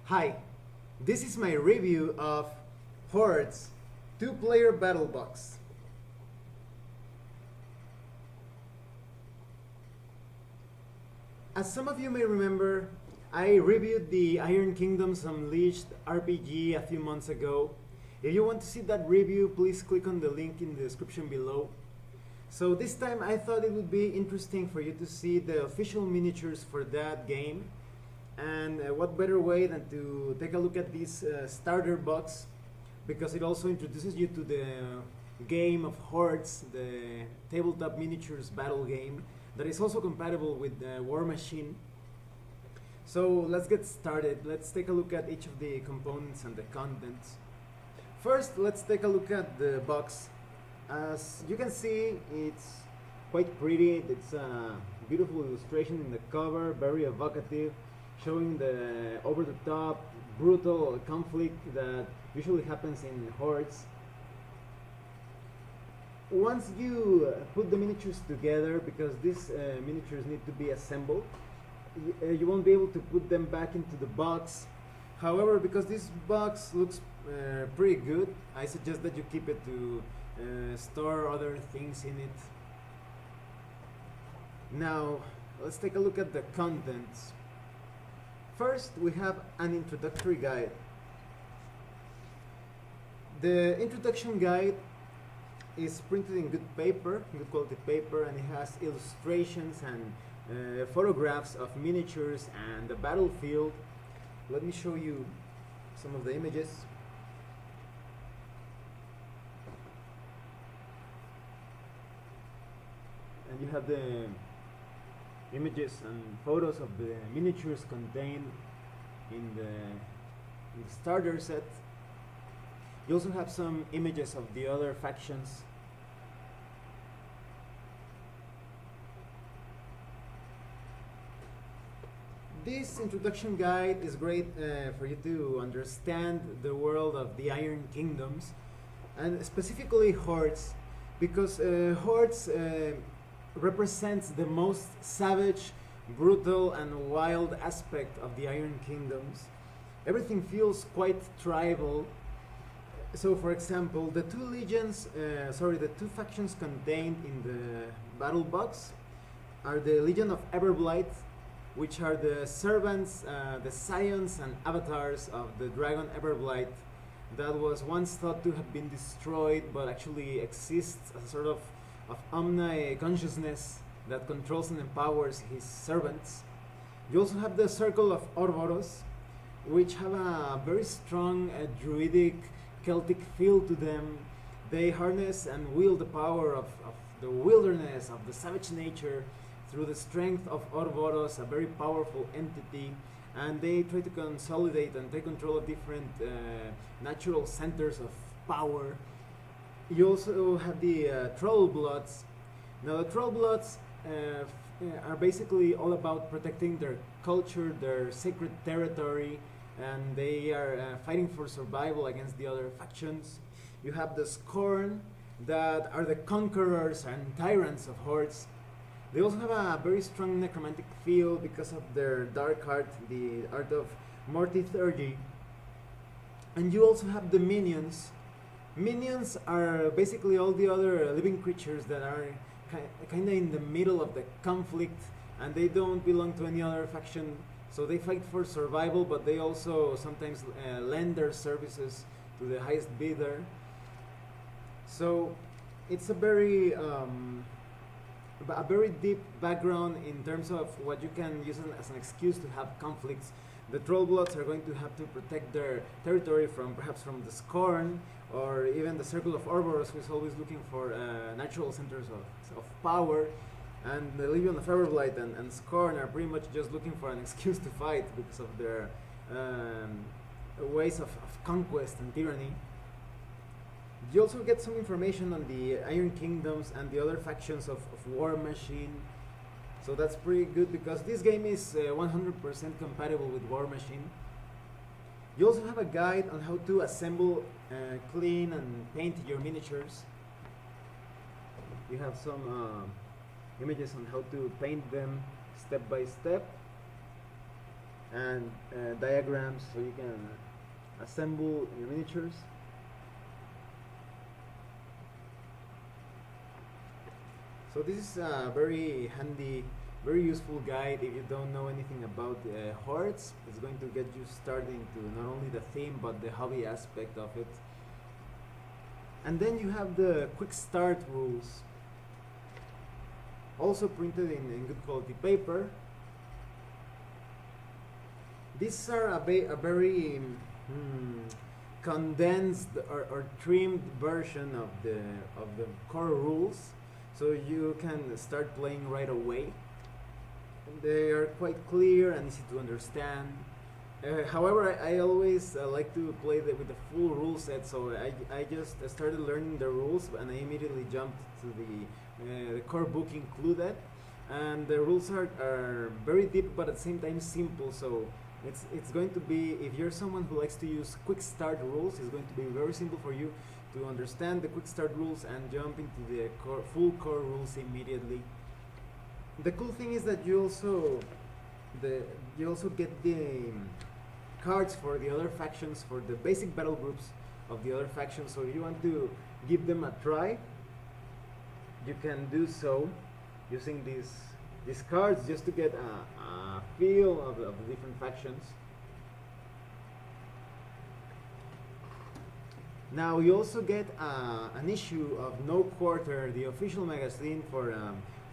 Hi, this is my review of Hordes Two-player Battle Box. As some of you may remember, I reviewed the Iron Kingdoms Unleashed RPG a few months ago. If you want to see that review, please click on the link in the description below. So this time I thought it would be interesting for you to see the official miniatures for that game. And what better way than to take a look at this starter box, because it also introduces you to the game of Hordes, the tabletop miniatures battle game that is also compatible with the War Machine. So let's get started. Let's take a look at each of the components and the contents. First, let's take a look at the box. As you can see, it's quite pretty. It's a beautiful illustration in the cover, very evocative, showing the over-the-top, brutal conflict that usually happens in Hordes. Once you put the miniatures together, because these miniatures need to be assembled, you won't be able to put them back into the box. However, because this box looks pretty good, I suggest that you keep it to store other things in it. Now, let's take a look at the contents. First, we have an introductory guide. The introduction guide is printed in good paper, good quality paper, and it has illustrations and photographs of miniatures and the battlefield. Let me show you some of the images. And you have the images and photos of the miniatures contained in the starter set. You also have some images of the other factions. This introduction guide is great for you to understand the world of the Iron Kingdoms, and specifically Hordes, because Hordes represents the most savage, brutal, and wild aspect of the Iron Kingdoms. Everything feels quite tribal. So, for example, the two factions contained in the battle box are the Legion of Everblight, which are the servants, the scions and avatars of the dragon Everblight that was once thought to have been destroyed, but actually exists as a sort of omni-consciousness that controls and empowers his servants. You also have the Circle of Ouroboros, which have a very strong druidic Celtic feel to them. They harness and wield the power of the wilderness, of the savage nature, through the strength of Ouroboros, a very powerful entity, and they try to consolidate and take control of different natural centers of power. You also have the Trollbloods. Now, the Trollbloods are basically all about protecting their culture, their sacred territory, and they are fighting for survival against the other factions. You have the Scorn, that are the conquerors and tyrants of Hordes. They also have a very strong necromantic feel because of their dark art, the art of Morty30. And you also have the Minions. Minions are basically all the other living creatures that are kind of in the middle of the conflict, and they don't belong to any other faction, so they fight for survival, but they also sometimes lend their services to the highest bidder. So it's a very deep background in terms of what you can use as an excuse to have conflicts. The Trollbloods are going to have to protect their territory perhaps from the Scorn, or even the Circle of Ouroboros, who is always looking for natural centers of power. And the Legion of Everblight and Scorn are pretty much just looking for an excuse to fight because of their ways of conquest and tyranny. You also get some information on the Iron Kingdoms and the other factions of War Machine. So that's pretty good because this game is 100% compatible with War Machine. You also have a guide on how to assemble, clean and paint your miniatures. You have some images on how to paint them step by step. and diagrams so you can assemble your miniatures. So this is a very handy, very useful guide if you don't know anything about Hordes. It's going to get you started into not only the theme but the hobby aspect of it. And then you have the quick start rules, also printed in good quality paper. These are a very condensed or trimmed version of the core rules, so you can start playing right away. They are quite clear and easy to understand. However, I always like to play with the full rule set, so I just started learning the rules and I immediately jumped to the core book included. And the rules are very deep but at the same time simple, so it's going to be, if you're someone who likes to use quick start rules, it's going to be very simple for you to understand the quick start rules and jump into the full core rules immediately. The cool thing is that you also get the cards for the other factions, for the basic battle groups of the other factions, so if you want to give them a try, you can do so using these cards just to get a feel of the different factions. Now you also get an issue of No Quarter, the official magazine for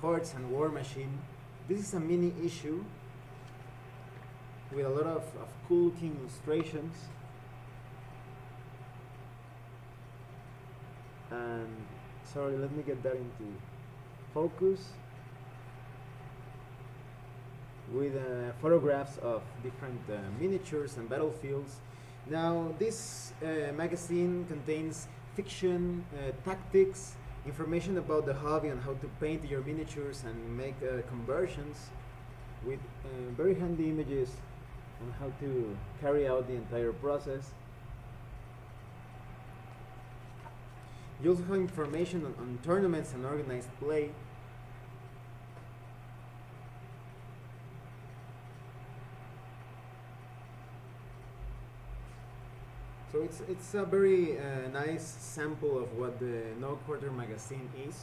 Hordes and War Machine. This is a mini issue with a lot of cool looking illustrations. And sorry, let me get that into focus, with photographs of different miniatures and battlefields. Now this magazine contains fiction, tactics, information about the hobby and how to paint your miniatures and make conversions, with very handy images on how to carry out the entire process. You also have information on tournaments and organized play. So it's a very nice sample of what the No Quarter magazine is.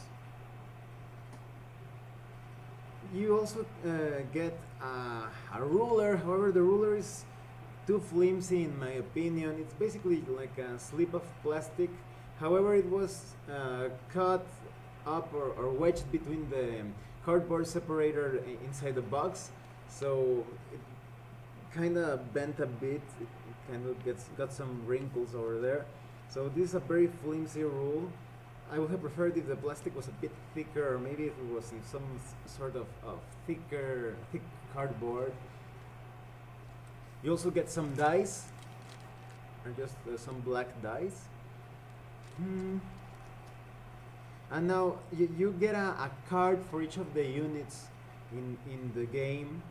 You also get a ruler. However, the ruler is too flimsy in my opinion. It's basically like a slip of plastic. However, it was cut up or wedged between the cardboard separator inside the box, so it kind of bent a bit. It kind of got some wrinkles over there. So this is a very flimsy rule. I would have preferred if the plastic was a bit thicker, or maybe if it was in some sort of thick cardboard. You also get some dice, or just some black dice. And now you get a card for each of the units in the game,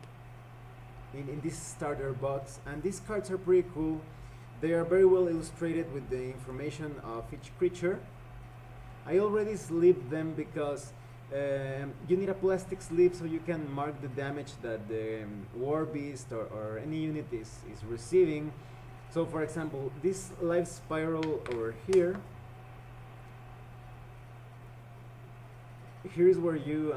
in this starter box, and these cards are pretty cool. They are very well illustrated with the information of each creature. I already sleeved them because you need a plastic sleeve so you can mark the damage that the war beast or any unit is receiving. So for example, this life spiral over here, here's where you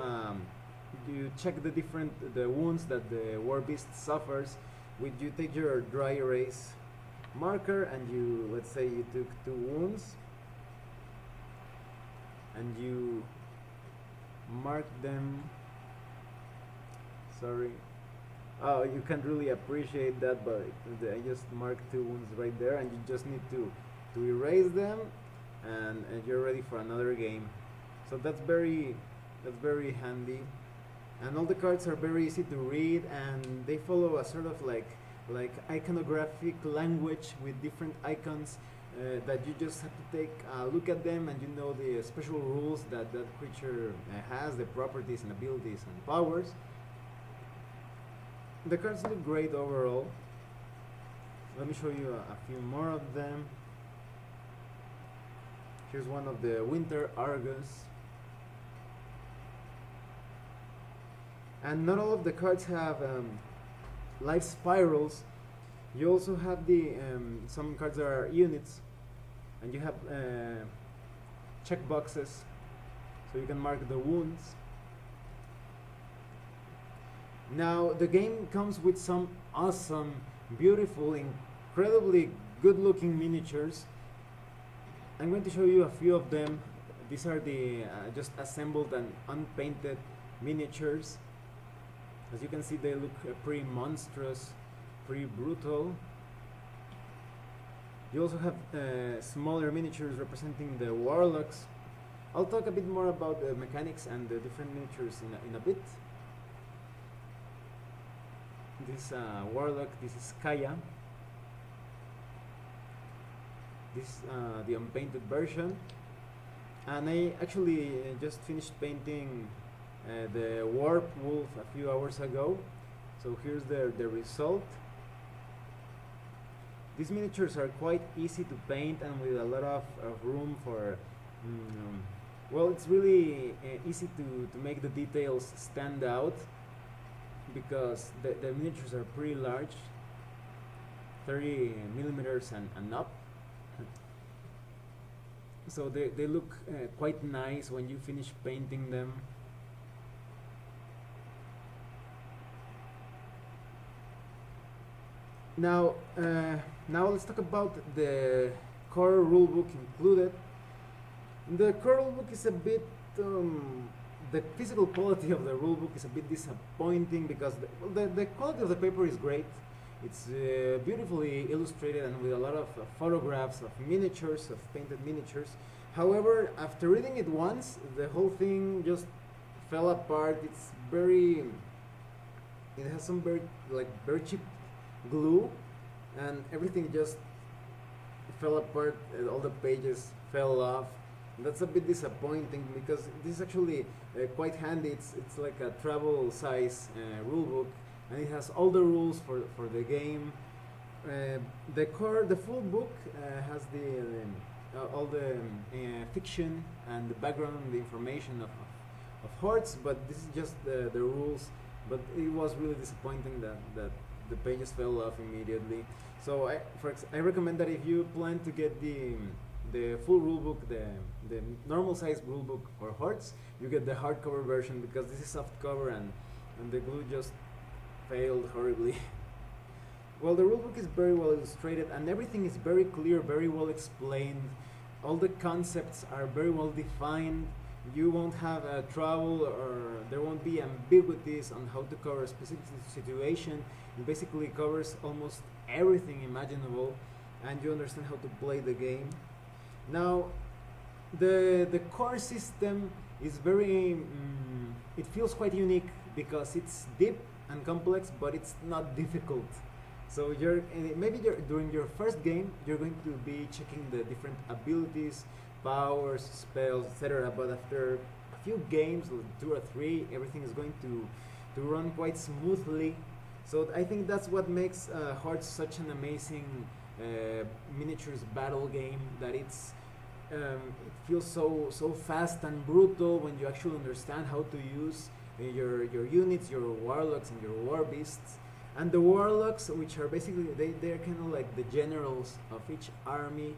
check the wounds that the war beast suffers. You take your dry erase marker and let's say you took 2 wounds, and you mark them. Sorry, oh, you can't really appreciate that, but I just marked 2 wounds right there, and you just need to erase them, and you're ready for another game. So that's very handy, and all the cards are very easy to read, and they follow a sort of like iconographic language with different icons that you just have to take a look at them, and you know the special rules that creature has, the properties and abilities and powers. The cards look great overall. Let me show you a few more of them. Here's one of the Winter Argus. And not all of the cards have life spirals. You also have the some cards that are units, and you have check boxes, so you can mark the wounds. Now the game comes with some awesome, beautiful, incredibly good-looking miniatures. I'm going to show you a few of them. These are the just assembled and unpainted miniatures. As you can see, they look pretty monstrous, pretty brutal. You also have smaller miniatures representing the warlocks. I'll talk a bit more about the mechanics and the different miniatures in a bit. This warlock, this is Kaya. This is the unpainted version. And I actually just finished painting the Warp Wolf a few hours ago. So here's the result. These miniatures are quite easy to paint and with a lot of room for well, it's really easy to make the details stand out, because the miniatures are pretty large, 30 millimeters and up. So they look quite nice when you finish painting them. Now let's talk about the core rulebook included. The core rulebook is a bit the physical quality of the rulebook is a bit disappointing, because the quality of the paper is great. It's beautifully illustrated and with a lot of photographs of miniatures, of painted miniatures. However, after reading it once, the whole thing just fell apart. It has some very cheap glue, and everything just fell apart. All the pages fell off. That's a bit disappointing, because this is actually quite handy. It's like a travel size rulebook, and it has all the rules for the game. The full book has all the fiction and the background, the information of Hordes, but this is just the rules. But it was really disappointing that the pages fell off immediately. So I recommend that if you plan to get the full rulebook, the normal size rulebook for Hordes, you get the hardcover version, because this is softcover and the glue just failed horribly. Well, the rulebook is very well illustrated and everything is very clear, very well explained. All the concepts are very well defined. You won't have trouble, or there won't be ambiguities on how to cover a specific situation. It basically covers almost everything imaginable, and you understand how to play the game. Now, the core system is very it feels quite unique, because it's deep and complex, but it's not difficult. So during your first game, you're going to be checking the different abilities, powers, spells, etc. But after a few games, like 2 or 3, everything is going to run quite smoothly. So I think that's what makes Hordes such an amazing miniatures battle game, that it feels so fast and brutal when you actually understand how to use your units, your warlocks and your war beasts. And the warlocks, which are basically they're kind of like the generals of each army.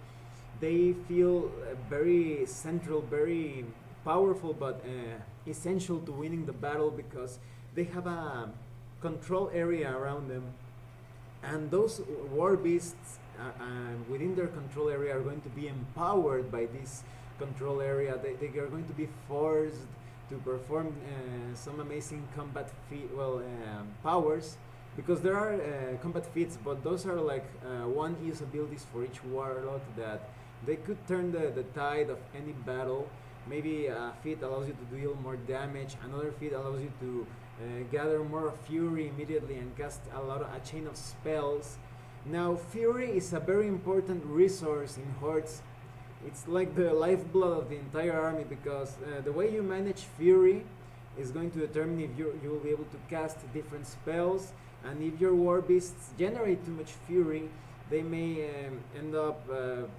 They feel very central, very powerful, but essential to winning the battle, because they have a control area around them, and those war beasts within their control area are going to be empowered by this control area. They are going to be forced to perform some amazing combat powers, because there are combat feats, but those are like one-use abilities for each warlock that they could turn the tide of any battle. Maybe a feat allows you to deal more damage, another feat allows you to gather more fury immediately and cast a chain of spells. Now, fury is a very important resource in Hordes. It's like the lifeblood of the entire army, because the way you manage fury is going to determine if you will be able to cast different spells, and if your war beasts generate too much fury, they may end up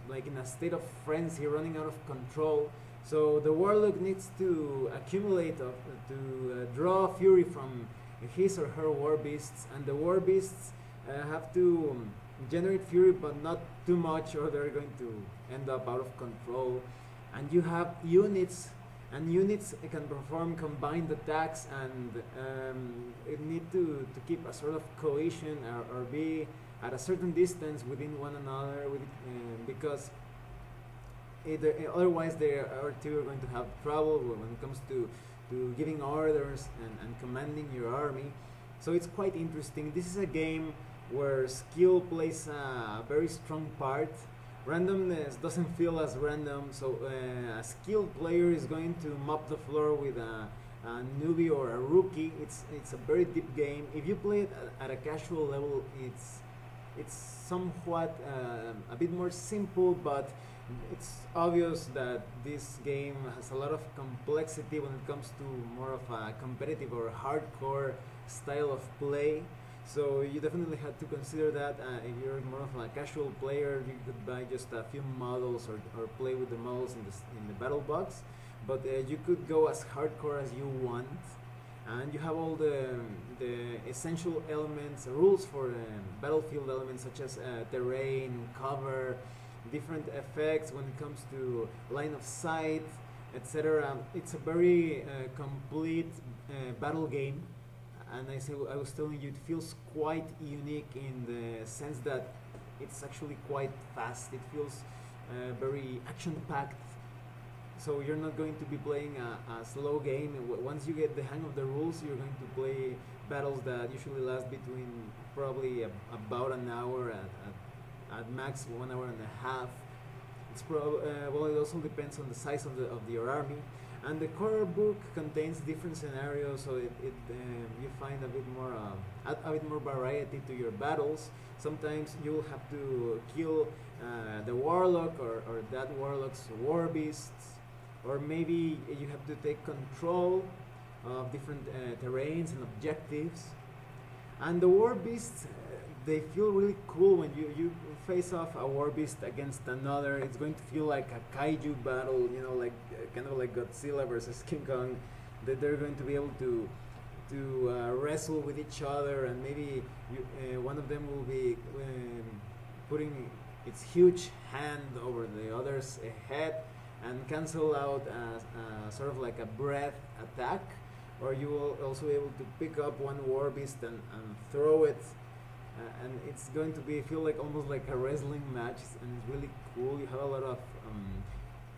like in a state of frenzy, running out of control. So the warlock needs to accumulate to draw fury from his or her war beasts, and the war beasts have to generate fury, but not too much, or they're going to end up out of control. And you have units, and units can perform combined attacks, and it need to keep a sort of cohesion, or be at a certain distance within one another, because otherwise they are two are going to have trouble when it comes to giving orders and commanding your army. So it's quite interesting. This is a game where skill plays a very strong part. Randomness doesn't feel as random, so a skilled player is going to mop the floor with a newbie or a rookie. It's a very deep game. If you play it at a casual level, it's somewhat a bit more simple, but it's obvious that this game has a lot of complexity when it comes to more of a competitive or hardcore style of play. So you definitely had to consider that. If you're more of a casual player, you could buy just a few models, or play with the models in the battle box. But you could go as hardcore as you want, and you have all the essential elements, rules for battlefield elements such as terrain, cover, different effects when it comes to line of sight, etc. It's a very complete battle game, and I was telling you, it feels quite unique in the sense that it's actually quite fast. It feels very action-packed. So you're not going to be playing a slow game. Once you get the hang of the rules, you're going to play battles that usually last between probably about an hour at max 1 hour and a half. Well, it also depends on the size of your army. And the core book contains different scenarios, so you find a bit more variety to your battles. Sometimes you will have to kill the warlock or that warlock's war beasts, or maybe you have to take control of different terrains and objectives. And the war beasts, they feel really cool when you face off a war beast against another. It's going to feel like a kaiju battle, like kind of like Godzilla versus King Kong. That they're going to be able to wrestle with each other, and maybe one of them will be putting its huge hand over the other's head and cancel out sort of like a breath attack. Or you will also be able to pick up one war beast and throw it, and it's going to feel like almost like a wrestling match, and it's really cool. You have a lot of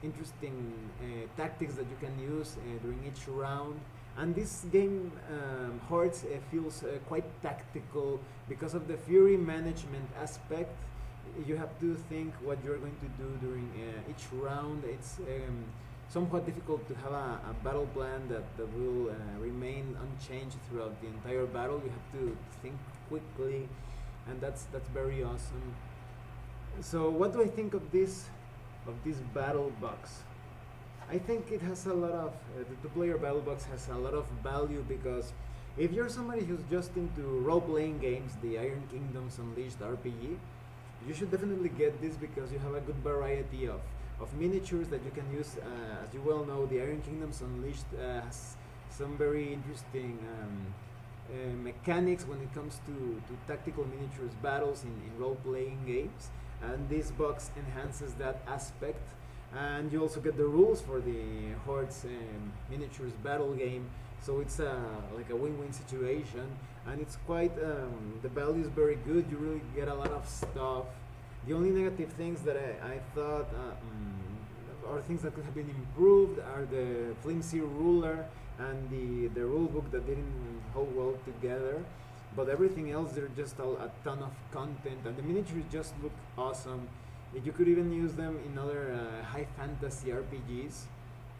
interesting tactics that you can use during each round. And this game, Hordes, feels quite tactical because of the fury management aspect. You have to think what you're going to do during each round. It's somewhat difficult to have a battle plan that will remain unchanged throughout the entire battle. You have to think quickly, and that's very awesome. So what do I think of this battle box? I think it has a lot of the two-player battle box has a lot of value, because if you're somebody who's just into role-playing games, the Iron Kingdoms Unleashed RPG, you should definitely get this, because you have a good variety of miniatures that you can use. As you well know, the Iron Kingdoms Unleashed has some very interesting mechanics when it comes to tactical miniatures battles in role-playing games, and this box enhances that aspect. And you also get the rules for the Hordes miniatures battle game, so it's like a win-win situation, and it's quite the value is very good. You really get a lot of stuff. The only negative things that I thought or things that could have been improved are the flimsy ruler and the rule book that didn't hold well together. But everything else, there's just a ton of content, and the miniatures just look awesome. You could even use them in other high fantasy RPGs,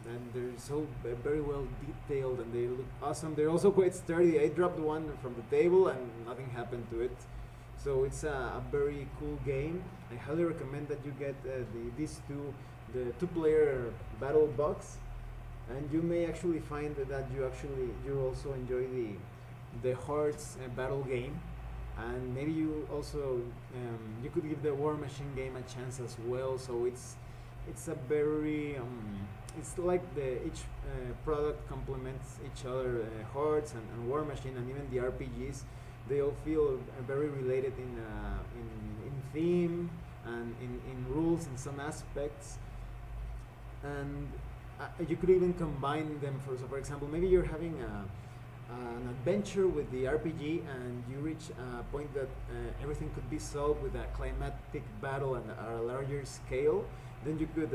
and they're so very well detailed, and they look awesome. They're also quite sturdy. I dropped one from the table and nothing happened to it. So it's a very cool game. I highly recommend that you get the two-player battle box, and you may actually find that you also enjoy the Hordes battle game, and maybe you also you could give the War Machine game a chance as well. So it's it's a very it's like each product complements each other. Hordes and War Machine and even the RPGs, they all feel very related in theme and in rules in some aspects, and you could even combine them. For example, maybe you're having an adventure with the RPG, and you reach a point that everything could be solved with a climatic battle and at a larger scale. Then you could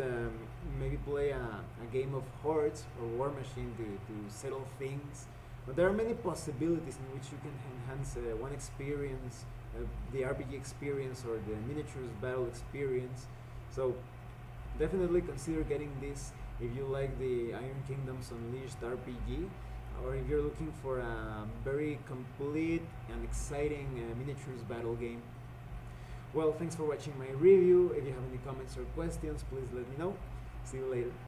maybe play a game of Hordes or War Machine to settle things. But there are many possibilities in which you can enhance one experience, the RPG experience or the miniatures battle experience. So definitely consider getting this if you like the Iron Kingdoms Unleashed RPG, or if you're looking for a very complete and exciting miniatures battle game. Well, thanks for watching my review. If you have any comments or questions, please let me know. See you later.